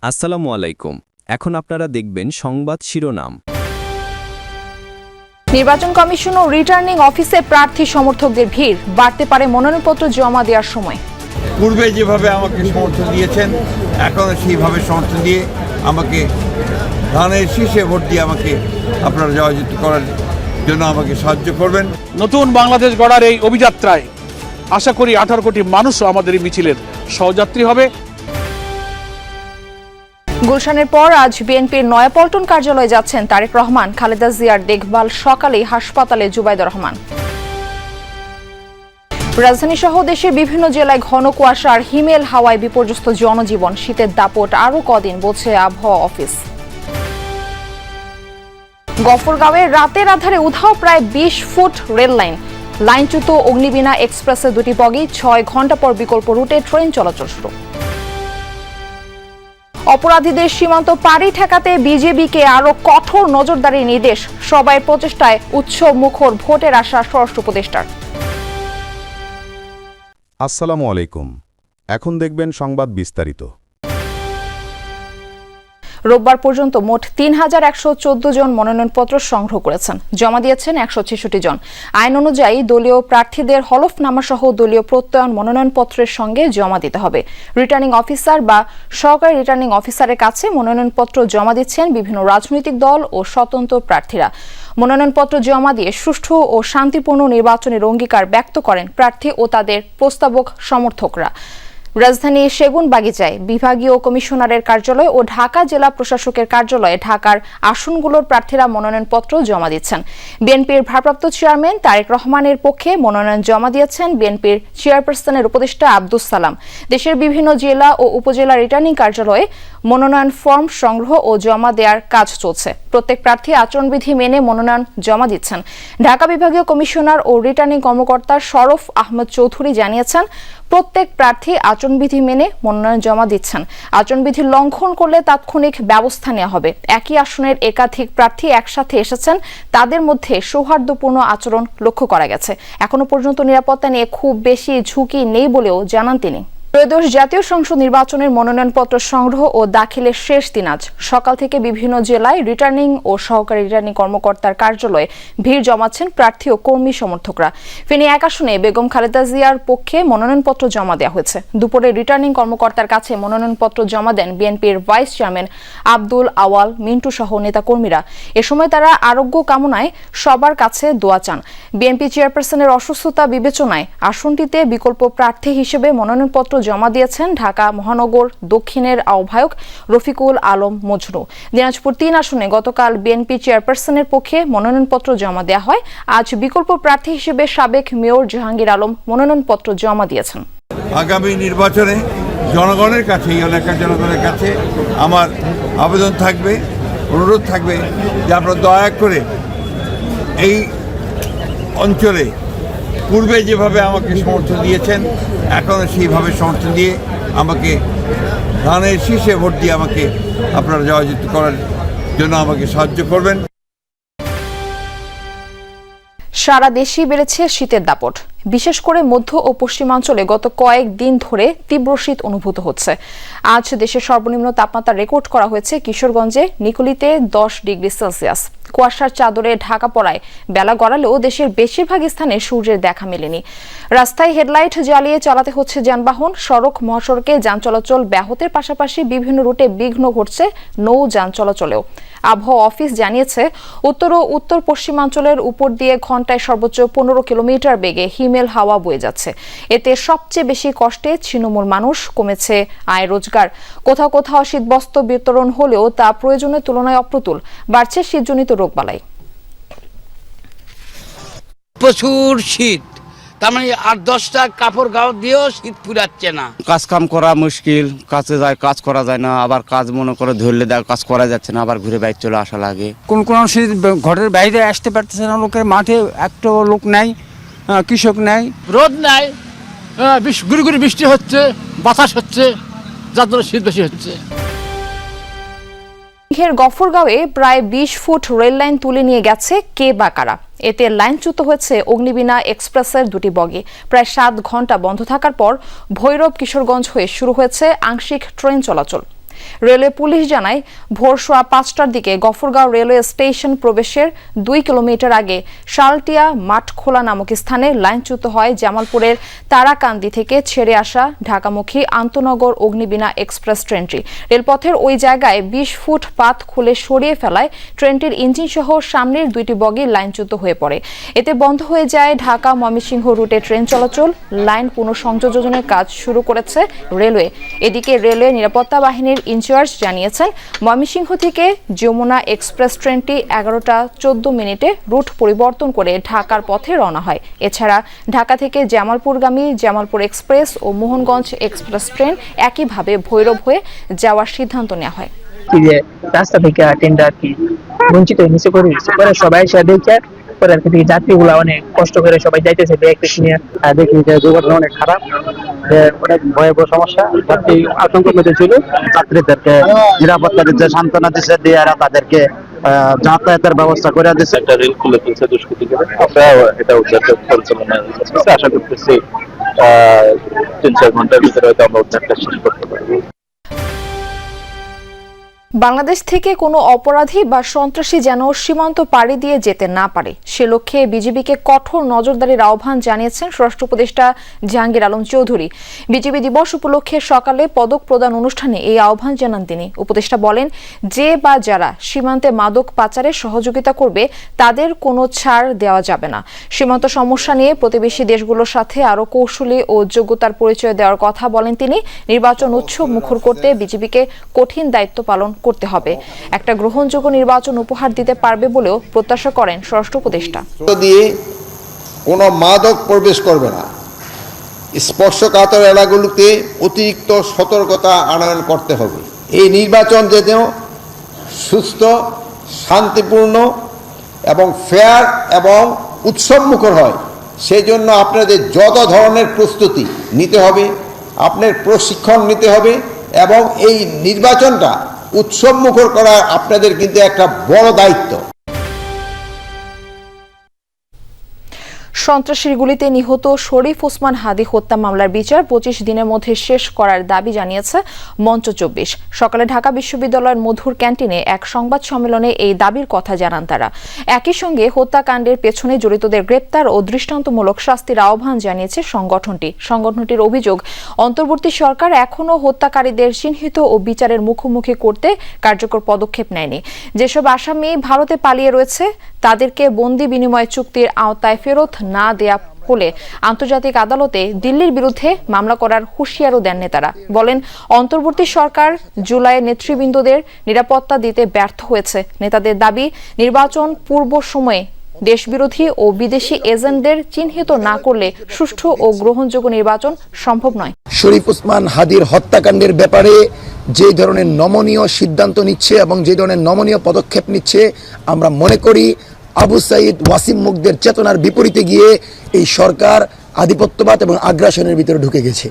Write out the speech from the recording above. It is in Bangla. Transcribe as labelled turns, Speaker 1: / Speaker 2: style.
Speaker 1: আসসালামু আলাইকুম। এখন আপনারা দেখবেন সংবাদ শিরোনাম।
Speaker 2: নির্বাচন কমিশন ও রিটার্নিং অফিসে প্রার্থী সমর্থকদের ভিড় বাড়তে পারে মনোনয়নপত্র জমা দেওয়ার সময়।
Speaker 3: পূর্বে যেভাবে আমাকে সমর্থন দিয়েছেন এখনও সেইভাবে সমর্থন দিয়ে আমাকে ধানের শীষে ভোট দিয়ে আমাকে আপনারা জয়যুক্ত করার জন্য আমাকে সাহায্য করবেন।
Speaker 4: নতুন বাংলাদেশ গড়ার এই অভিযাত্রায় আশা করি 18 কোটি মানুষও আমাদের এই মিছিলের সহযাত্রী হবে।
Speaker 2: গুলশানের পর আজ বিএনপির নয়াপল্টন কার্যালয়ে যাচ্ছেন তারেক রহমান, খালেদা জিয়ার দেখভাল সকালেই হাসপাতালে জুবাইদুর রহমান। রাজধানী সহ দেশের বিভিন্ন জেলায় ঘন কুয়াশা আর হিমেল হাওয়ায় বিপর্যস্ত জনজীবন। শীতের দাপট আরও কদিন বলছে আবহাওয়া অফিস। গফরগাঁওয়ে রাতের আধারে উধাও প্রায় 20 ফুট রেল লাইন। লাইনচ্যুত অগ্নিবীণা এক্সপ্রেসের দুটি বগি, 6 ঘন্টা পর বিকল্প রুটে ট্রেন চলাচল শুরু। অপরাধীদের সীমান্ত পাড়ি ঠেকাতে বিজেপিকে আরো কঠোর নজরদারির নির্দেশ। সবাই প্রচেষ্টায় উৎসব মুখর ভোটের আশা স্বরাষ্ট্র উপদেষ্টার।
Speaker 5: আসসালামু আলাইকুম। এখন দেখবেন সংবাদ বিস্তারিত।
Speaker 2: রোববার পর্যন্ত মোট 3114 জন মনোনয়নপত্র সংগ্রহ করেছেন। জমা দিয়েছেন 166 জন। আইন অনুযায়ী দলীয় প্রার্থীদের হলফনামা সহ দলীয় প্রত্যয়ন মনোনয়নপত্রের সঙ্গে জমা দিতে হবে। রিটার্নিং অফিসার বা সহকারী রিটার্নিং অফিসারের কাছে মনোনয়নপত্র জমা দিচ্ছেন বিভিন্ন রাজনৈতিক দল ও স্বতন্ত্র প্রার্থীরা। মনোনয়নপত্র জমা দিয়ে সুষ্ঠু ও শান্তিপূর্ণ নির্বাচনের অঙ্গীকার ব্যক্ত করেন প্রার্থী ও তাদের প্রস্তাবক সমর্থকরা। রাজধানীর সেগুনবাগিচায় বিভাগীয় কমিশনারের কার্যালয় ও ঢাকা জেলা প্রশাসকের কার্যালয়ে ঢাকার আসনগুলোর প্রার্থীরা মনোনয়নপত্র জমা দিচ্ছেন। বিএনপির ভারপ্রাপ্ত চেয়ারম্যান তারেক রহমানের পক্ষে মনোনয়ন জমা দিয়েছেন বিএনপির চেয়ারপারসনের উপদেষ্টা আব্দুস সালাম। দেশের বিভিন্ন জেলা ও উপজেলা রিটার্নিং কার্যালয়ে মনোনয়ন ফর্ম সংগ্রহ ও জমা দেওয়ার কাজ চলছে। প্রত্যেক প্রার্থী আচরণবিধি মেনে মনোনয়ন জমা দিচ্ছেন। ঢাকা বিভাগীয় কমিশনার ও রিটার্নিং কর্মকর্তা শরফ আহমেদ চৌধুরী জানিয়েছেন, প্রত্যেক প্রার্থী আচরণবিধি মেনে মনোনয়ন জমা দিচ্ছেন। আচরণবিধি লঙ্ঘন করলে তাৎক্ষণিক ব্যবস্থা নেওয়া হবে। একই আসনের একাধিক প্রার্থী একসাথে এসেছেন, তাদের মধ্যে সৌহার্দ্যপূর্ণ আচরণ লক্ষ্য করা গেছে। এখনো পর্যন্ত নিরাপত্তা নিয়ে খুব বেশি ঝুঁকি নেই বলেও জানান তিনি। ত্রয়োদশ জাতীয় সংসদ নির্বাচনের মনোনয়নপত্র সংগ্রহ ও দাখিলের শেষ দিন আজ। সকাল থেকে বিভিন্ন জেলায় রিটার্নিং ও সহকারী রিটার্নিং কর্মকর্তার কার্যালয়ে ভিড় জমাচ্ছেন প্রার্থী ও কর্মী সমর্থকরা। ফেনী 1 আসনে বেগম খালেদা জিয়ার পক্ষে মনোনয়নপত্র জমা দেওয়া হয়েছে। দুপুরে রিটার্নিং কর্মকর্তার কাছে মনোনয়নপত্র জমা দেন বিএনপির ভাইস চেয়ারম্যান আব্দুল আওয়াল মিন্টু সহ নেতাকর্মীরা। এ সময় তারা আরোগ্য কামনায় সবার কাছে দোয়া চান। বিএনপি চেয়ারপারসনের অসুস্থতা বিবেচনায় আসনটিতে বিকল্প প্রার্থী হিসেবে মনোনয়নপত্র জমা দিয়েছেন ঢাকা মহানগর দক্ষিণের আহ্বায়ক রফিকুল আলম মজনু। দিনাজপুর 3 আসনে গতকাল বিএনপি চেয়ারপারসনের পক্ষে মনোনয়নপত্র জমা দেওয়া হয়। আজ বিকল্প প্রার্থী হিসেবে সাবেক মেয়র জাহাঙ্গীর আলম মনোনয়নপত্র জমা দিয়েছেন।
Speaker 3: আগামী নির্বাচনে জনগণের কাছে, এই এলাকার জনগণের কাছে আমার আবেদন থাকবে, অনুরোধ থাকবে যে আপনারা দয়া করে এই অঞ্চলে পূর্বে যেভাবে আমাকে সমর্থন দিয়েছেন এখনও সেইভাবে সমর্থন দিয়ে আমাকে ধানের শীষে ভোট দিয়ে আমাকে আপনারা জয়যুক্ত করার জন্য আমাকে সাহায্য করবেন।
Speaker 2: সারা দেশেই বেড়েছে শীতের দাপট। বিশেষ করে মধ্য ও পশ্চিমাঞ্চলে গত কয়েকদিন ধরে তীব্র শীত অনুভূত হচ্ছে। আজ দেশের সর্বনিম্ন তাপমাত্রা রেকর্ড করা হয়েছে কিশোরগঞ্জে নিকলিতে 10 ডিগ্রি সেলসিয়াস। কুয়াশার চাদরে ঢাকা পড়ায় বেলা গড়ালেও দেশের বেশিরভাগ স্থানে সূর্যের দেখা মেলেনি। রাস্তায় হেডলাইট জ্বালিয়ে চালাতে হচ্ছে যানবাহন। সড়ক মহাসড়কে যান চলাচল ব্যাহতের পাশাপাশি বিভিন্ন রুটে বিঘ্ন ঘটছে নৌ যান চলাচলেও। আবহাওয়া অফিস জানিয়েছে, উত্তর ও উত্তর পশ্চিমাঞ্চলের উপর দিয়ে ঘন্টায় সর্বোচ্চ 15 কিলোমিটার বেগে হিমেল হাওয়া বয়ে যাচ্ছে। এতে সবচেয়ে বেশি কষ্টে ছিন্নমূল মানুষ। কমেছে আয় রোজগার। কোথাও কোথাও শীতবস্ত্র বিতরণ হলেও তা প্রয়োজনের তুলনায় অপ্রতুল। বাড়ছে শীতজনিত রোগবালাই।
Speaker 6: প্রচুর শীত, তার মানে 8-10টা কাপড় গাও দিয়েও শীত পুরাচ্ছে না।
Speaker 7: কাজ কাম করা মুশকিল, কাজে যায় কাজ করা যায় না, আবার কাজ মনে করে ধরলে দেয় কাজ করা যাচ্ছে না, আবার ঘুরে বাইরে চলে আসা লাগে।
Speaker 8: কোন ঘরের বাইরে আসতে পারতেছে না, লোকের মাঠে একটা লোক নাই, কৃষক নাই,
Speaker 4: রোদ নাই, গুড়ি গুড়ি বৃষ্টি হচ্ছে, বাতাস হচ্ছে, যার জন্য শীত বেশি হচ্ছে।
Speaker 2: গফরগাঁওয়ে প্রায় 20 ফুট রেল লাইন তুলে নিয়ে গেছে কে বা কারা। এতে লাইনচ্যুত হয়েছে অগ্নিবীণা এক্সপ্রেসের দুটি বগি। প্রায় 7 ঘন্টা বন্ধ থাকার পর ভৈরব কিশোরগঞ্জ হয়ে শুরু হয়েছে আংশিক ট্রেন চলাচল। রেলওয়ে পুলিশ জানায় ভোর সোয়া 5টার দিকে গফরগাঁও রেলওয়ে স্টেশন প্রবেশের 2 কিলোমিটার আগে শালটিয়া মাঠখোলা নামক স্থানে লাইনচ্যুত হয় জামালপুরের তারাকান্দি থেকে ছেড়ে আসা ঢাকামুখী আন্তনগর অগ্নিবীণা এক্সপ্রেস ট্রেনটি। রেলপথের ওই জায়গায় 20 ফুট পাত খুলে সরিয়ে ফেলায় ট্রেনটির ইঞ্জিন সহ সামনের 2টি বগি লাইনচ্যুত হয়ে পড়ে। এতে বন্ধ হয়ে যায় ঢাকা ময়মনসিংহ রুটে ট্রেন চলাচল। লাইন পুনঃসংযোজনের কাজ শুরু করেছে রেলওয়ে। এদিকে রেলওয়ে নিরাপত্তা বাহিনীর ইনচার্জ জানিয়েছেন, ময়মনসিংহ থেকে যমুনা এক্সপ্রেস ট্রেনটি 11টা 14 মিনিটে রুট পরিবর্তন করে ঢাকার পথে রওনা হয়। এছাড়া ঢাকা থেকে জামালপুরগামী জামালপুর এক্সপ্রেস ও মোহনগঞ্জ এক্সপ্রেস ট্রেন একইভাবে ভৈরব হয়ে যাওয়ার সিদ্ধান্ত নেওয়া হয়।
Speaker 9: যে রাস্তা থেকে ট্রেনটা আর কি বঞ্চিত নিচে করে দিচ্ছে, পরে সবাই এসে দেখে পরে আর কি যাত্রীগুলা অনেক কষ্ট করে সবাই যাইতেছে ব্যাগ নিয়ে। দেখি যে দুর্ঘটনা অনেক খারাপ, অনেক ভয়াবহ সমস্যা। যাত্রী আতঙ্কের মধ্যে ছিল, যাত্রীদেরকে নিরাপত্তার যে সান্ত্বনা দিচ্ছে দিয়ে তাদেরকে যাতায়াতের ব্যবস্থা করে দিচ্ছে।
Speaker 10: একটা রেল খুলে ফেলছে দুষ্কৃতীরা, আমরা এটা উদ্ধার পরিচালনা করতেছি। আশা করতেছি 3-4 ঘন্টার ভিতরে হয়তো আমরা উদ্ধারটা শেষ করতে পারবো।
Speaker 2: বাংলাদেশ থেকে কোনো অপরাধী বা সন্ত্রাসী যেন সীমান্ত পাড়ি দিয়ে যেতে না পারে, সে লক্ষ্যে বিজিবিকে কঠোর নজরদারির আহ্বান জানিয়েছেন স্বরাষ্ট্র উপদেষ্টা জাহাঙ্গীর আলম চৌধুরী। বিজিবি দিবস উপলক্ষে সকালে পদক প্রদান অনুষ্ঠানে এই আহ্বান জানান তিনি। উপদেষ্টা বলেন, যে বা যারা সীমান্তে মাদক পাচারে সহযোগিতা করবে তাদের কোনো ছাড় দেওয়া যাবে না। সীমান্ত সমস্যা নিয়ে প্রতিবেশী দেশগুলোর সাথে আরও কৌশলী ও যোগ্যতার পরিচয় দেওয়ার কথা বলেন তিনি। নির্বাচন উৎসব মুখর করতে বিজিবিকে কঠিন দায়িত্ব পালন করতে হবে, একটা গ্রহণযোগ্য নির্বাচন উপহার দিতে পারবে বলেও প্রত্যাশা করেন স্বরাষ্ট্র উপদেষ্টা।
Speaker 11: দিয়ে কোনো মাদক প্রবেশ করবে না, স্পর্শকাতর এলাকাগুলোতে অতিরিক্ত সতর্কতা আনয়ন করতে হবে। এই নির্বাচন যেন সুস্থ, শান্তিপূর্ণ এবং ফেয়ার এবং উৎসবমুখর হয়, সেই জন্য আপনাদের যত ধরনের প্রস্তুতি নিতে হবে, আপনার প্রশিক্ষণ নিতে হবে এবং এই নির্বাচনটা উৎসবমুখর করা আপনাদের কিন্তু একটা বড় দায়িত্ব।
Speaker 2: সন্ত্রাসীর গুলিতে নিহত শরীফ ওসমান হাদি হত্যা মামলার বিচার 25 দিনের মধ্যে শেষ করার দাবি জানিয়েছে মঞ্চ 24। সকালে ঢাকা বিশ্ববিদ্যালয়ের মধুর ক্যান্টিনে এক সংবাদ সম্মেলনে এই দাবির কথা জানান তারা। একই সঙ্গে হত্যাকাণ্ডের পেছনে জড়িতদের গ্রেপ্তার ও দৃষ্টান্তমূলক শাস্তির আহ্বান জানিয়েছে সংগঠনটির অভিযোগ, অন্তর্বর্তী সরকার এখনও হত্যাকারীদের চিহ্নিত ও বিচারের মুখোমুখি করতে কার্যকর পদক্ষেপ নেয়নি। যেসব আসামি ভারতে পালিয়ে রয়েছে তাদেরকে বন্দি বিনিময় চুক্তির আওতায় ফেরত না দেয়া হলে আন্তর্জাতিক আদালতে দিল্লির বিরুদ্ধে মামলা করার হুঁশিয়ারও দেন নেতারা। বলেন, অন্তর্বর্তী সরকার জুলাইয়ে নেতৃবৃন্দদের নিরাপত্তা দিতে ব্যর্থ হয়েছে। নেতাদের দাবি, নির্বাচন পূর্ব সময়ে দেশবিরোধী ও বিদেশি এজেন্টদের চিহ্নিত না করলে সুষ্ঠু ও গ্রহণযোগ্য নির্বাচন সম্ভব নয়।
Speaker 11: শরীফ ওসমান হাদির হত্যাকাণ্ডের ব্যাপারে যে ধরনের নমনীয় সিদ্ধান্ত নিচ্ছে এবং যে ধরনের নমনীয় পদক্ষেপ নিচ্ছে, আমরা মনে করি আবু সাইদ ওয়াসিম মুগদের চেতনার বিপরীতে গিয়ে এই সরকার আধিপত্যবাদ এবং আগ্রাসনের ভিতরে ঢুকে গেছে।